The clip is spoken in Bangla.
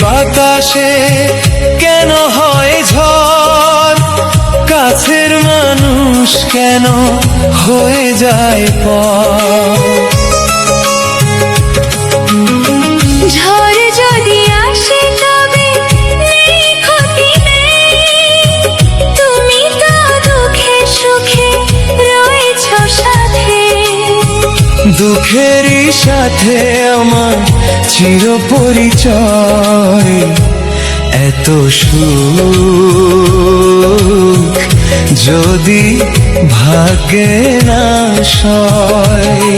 বাতাসে কেন হয় ঝড়, কাছের মানুষ কেন হয়ে যায় পর। ঝড় যদি আসে তবে নেই ক্ষতি নেই, তুমি তো দুঃখে সুখে রয়েছ সাথে। দুঃখেরই সাথে আমার চির পরিচয়, এত সুখ যদি ভাগ্যে না সয়।